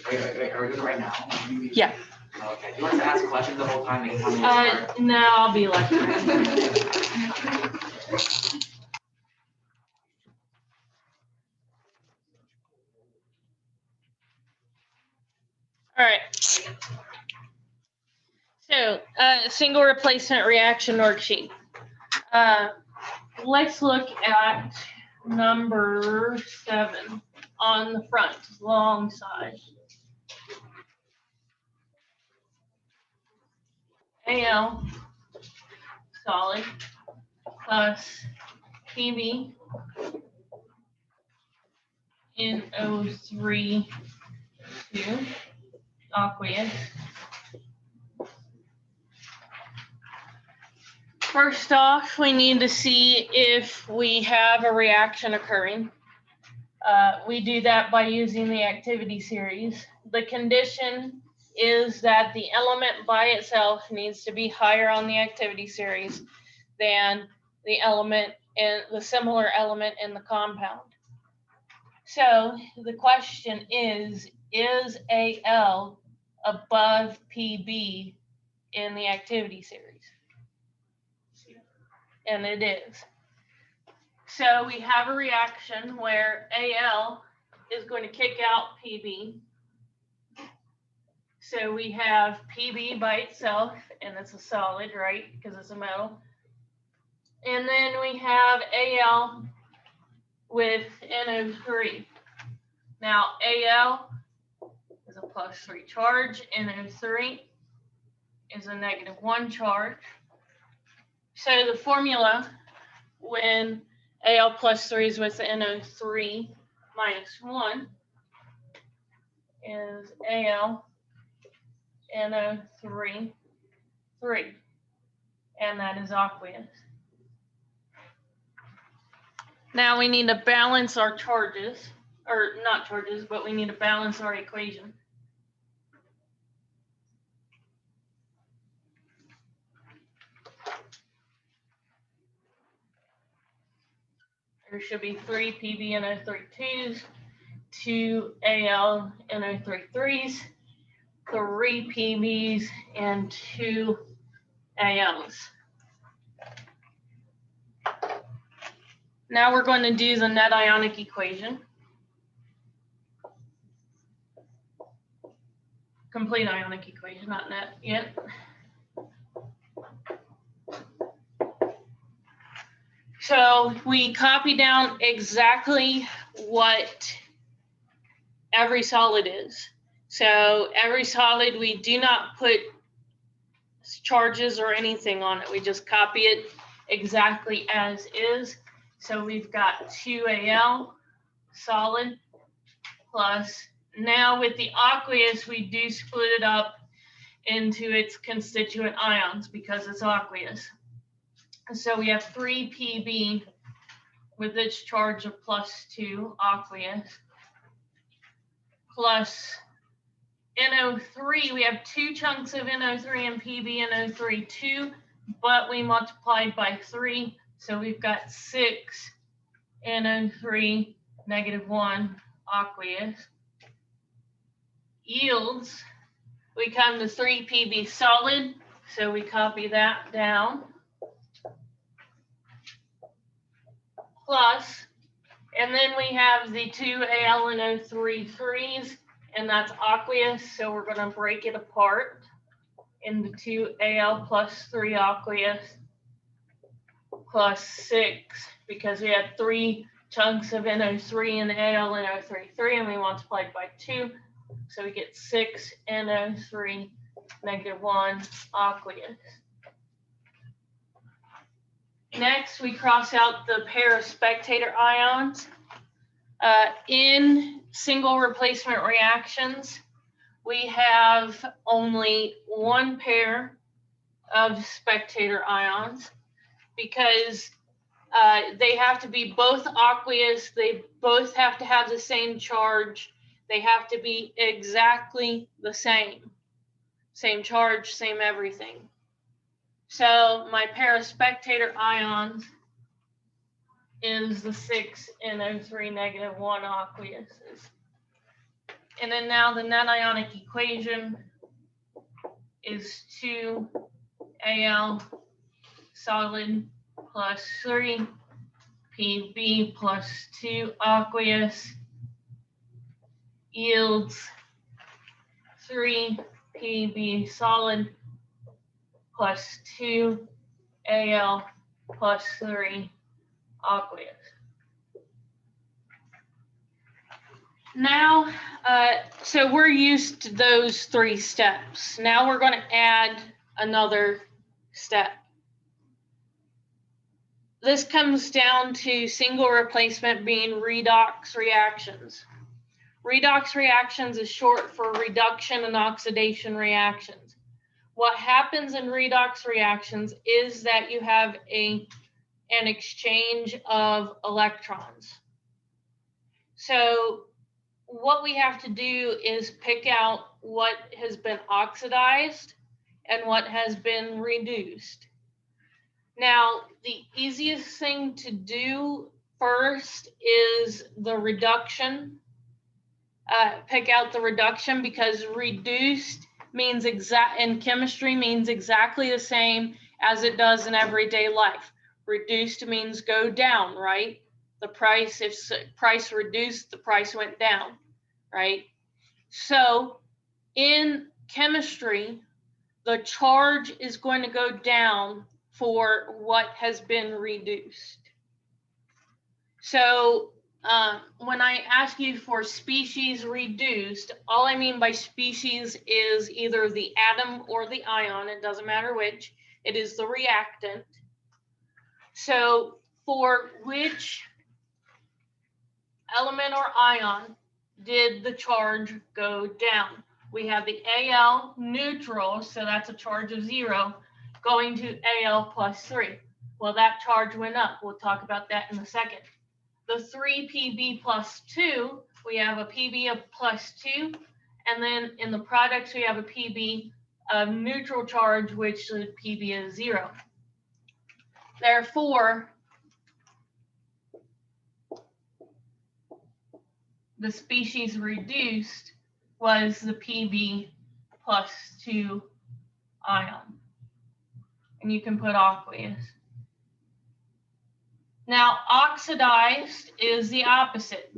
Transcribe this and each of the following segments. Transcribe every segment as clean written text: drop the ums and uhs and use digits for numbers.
Wait, are we doing it right now? Yeah. Okay. Do you want us to ask questions the whole time? No, I'll be lecturing. All right. So, single replacement reaction worksheet. Let's look at number 7 on the front, long side. Al solid plus Pb NO3 2 aqueous. First off, we need to see if we have a reaction occurring. We do that by using the activity series. The condition is that the element by itself needs to be higher on the activity series than the element in the similar element in the compound. So the question is Al above Pb in the activity series? And it is. So we have a reaction where Al is going to kick out Pb. So we have Pb by itself, and it's a solid, right? Because it's a metal. And then we have Al with NO3. Now Al is a +3 charge, NO3 is a -1 charge. So the formula when Al +3 is with NO3 -1 is Al NO3 3, and that is aqueous. Now we need to balance our charges, or not charges, but we need to balance our equation. There should be 3 Pb NO3 2s, 2 Al NO3 3s, 3 Pbs, and 2 Als. Now we're going to do the net ionic equation. Complete ionic equation, not net yet. So we copy down exactly what every solid is. So every solid, we do not put charges or anything on it. We just copy it exactly as is. So we've got 2Al solid plus, now with the aqueous, we do split it up into its constituent ions because it's aqueous. So we have 3 Pb with its charge of +2 aqueous plus NO3. We have 2 chunks of NO3 and Pb NO3 2, but we multiplied by 3. So we've got 6 NO3 -1 aqueous. Yields, we come to 3 Pb solid, so we copy that down. Plus, and then we have the 2 Al NO3 3s, and that's aqueous, so we're going to break it apart into 2 Al +3 aqueous plus 6, because we had 3 chunks of NO3 and Al NO3 3, and we multiplied by 2, so we get 6 NO3 -1 aqueous. Next, we cross out the pair of spectator ions. In single replacement reactions, we have only 1 pair of spectator ions because they have to be both aqueous, they both have to have the same charge, they have to be exactly the same. Same charge, same everything. So my pair of spectator ions is the 6 NO3 -1 aqueous. And then now the net ionic equation is 2Al solid plus 3 Pb plus 2 aqueous yields 3 Pb solid plus 2 Al plus 3 aqueous. Now, so we're used to those 3 steps. Now we're going to add another step. This comes down to single replacement being redox reactions. Redox reactions is short for reduction and oxidation reactions. What happens in redox reactions is that you have an exchange of electrons. So what we have to do is pick out what has been oxidized and what has been reduced. Now, the easiest thing to do first is the reduction. Pick out the reduction, because reduced means in chemistry means exactly the same as it does in everyday life. Reduced means go down, right? The price, if price reduced, the price went down, right? So in chemistry, the charge is going to go down for what has been reduced. So when I ask you for species reduced, all I mean by species is either the atom or the ion, it doesn't matter which, it is the reactant. So for which element or ion did the charge go down? We have the Al neutral, so that's a charge of 0, going to Al plus 3. Well, that charge went up. We'll talk about that in a second. The 3 Pb plus 2, we have a Pb of plus 2, and then in the products we have a Pb of neutral charge, which the Pb is 0. Therefore, the species reduced was the Pb plus 2 ion. And you can put aqueous. Now, oxidized is the opposite.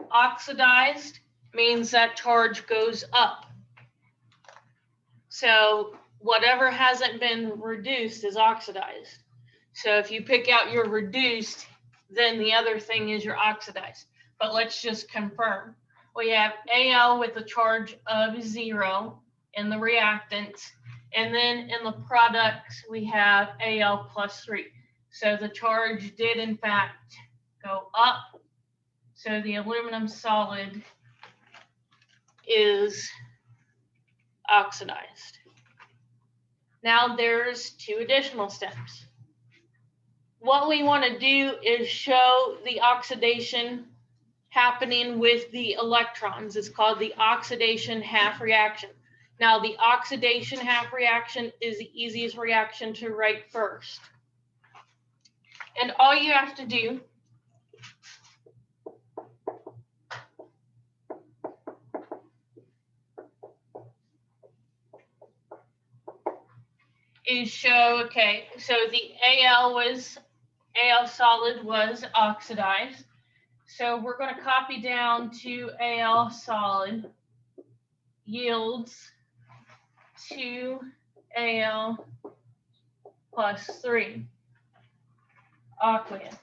Oxidized means that charge goes up. So whatever hasn't been reduced is oxidized. So if you pick out your reduced, then the other thing is your oxidized. But let's just confirm. We have Al with a charge of 0 in the reactants. And then in the products, we have Al plus 3. So the charge did, in fact, go up. So the aluminum solid is oxidized. Now there's 2 additional steps. What we want to do is show the oxidation happening with the electrons. It's called the oxidation half reaction. Now, the oxidation half reaction is the easiest reaction to write first. And all you have to do is show, okay, so the Al solid was oxidized. So we're going to copy down to Al solid yields 2Al plus 3 aqueous.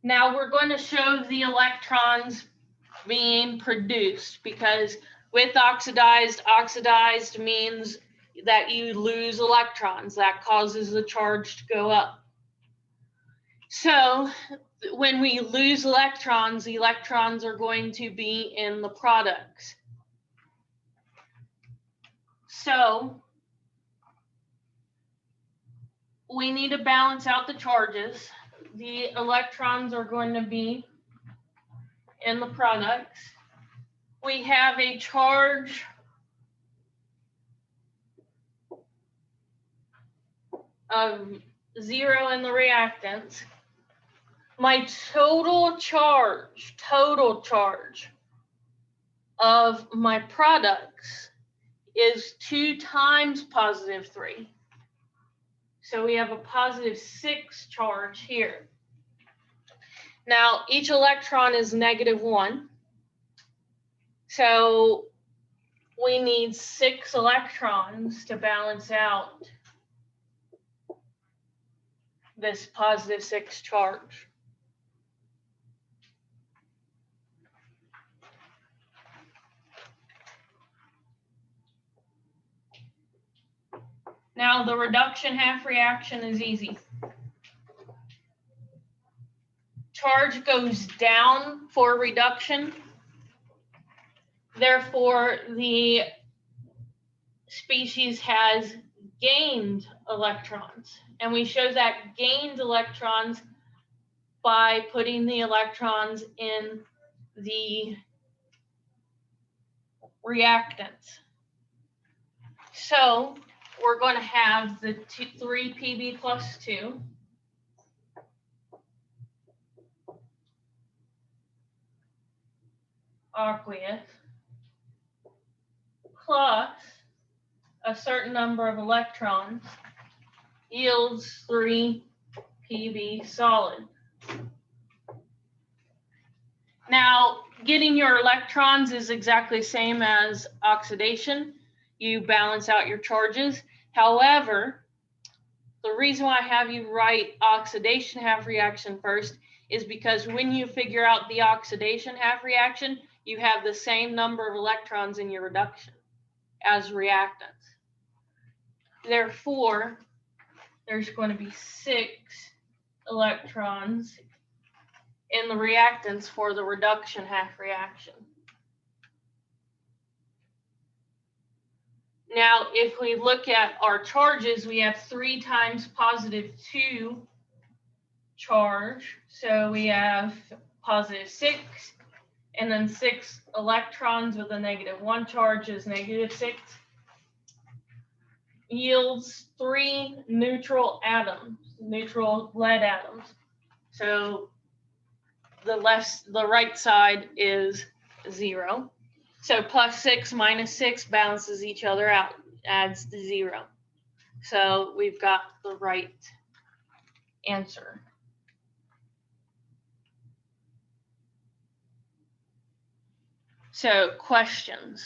Now we're going to show the electrons being produced, because with oxidized means that you lose electrons. That causes the charge to go up. So when we lose electrons, the electrons are going to be in the products. So we need to balance out the charges. The electrons are going to be in the products. We have a charge of 0 in the reactants. my total charge of my products is 2 times positive 3. So we have a positive 6 charge here. Now, each electron is negative 1. So we need 6 electrons to balance out this positive 6 charge. Now, the reduction half reaction is easy. Charge goes down for reduction. Therefore, the species has gained electrons. And we show that gained electrons by putting the electrons in the reactants. So we're going to have the 3 Pb plus 2 aqueous plus a certain number of electrons yields 3 Pb solid. Now, getting your electrons is exactly the same as oxidation. You balance out your charges. However, the reason why I have you write oxidation half reaction first is because when you figure out the oxidation half reaction, you have the same number of electrons in your reduction as reactants. Therefore, there's going to be 6 electrons in the reactants for the reduction half reaction. Now, if we look at our charges, we have 3 times positive 2 charge. So we have positive 6, and then 6 electrons with a negative 1 charge is negative 6. Yields 3 neutral atoms, neutral lead atoms. So the right side is 0. So plus 6 minus 6 balances each other out, adds to 0. So we've got the right answer. So questions.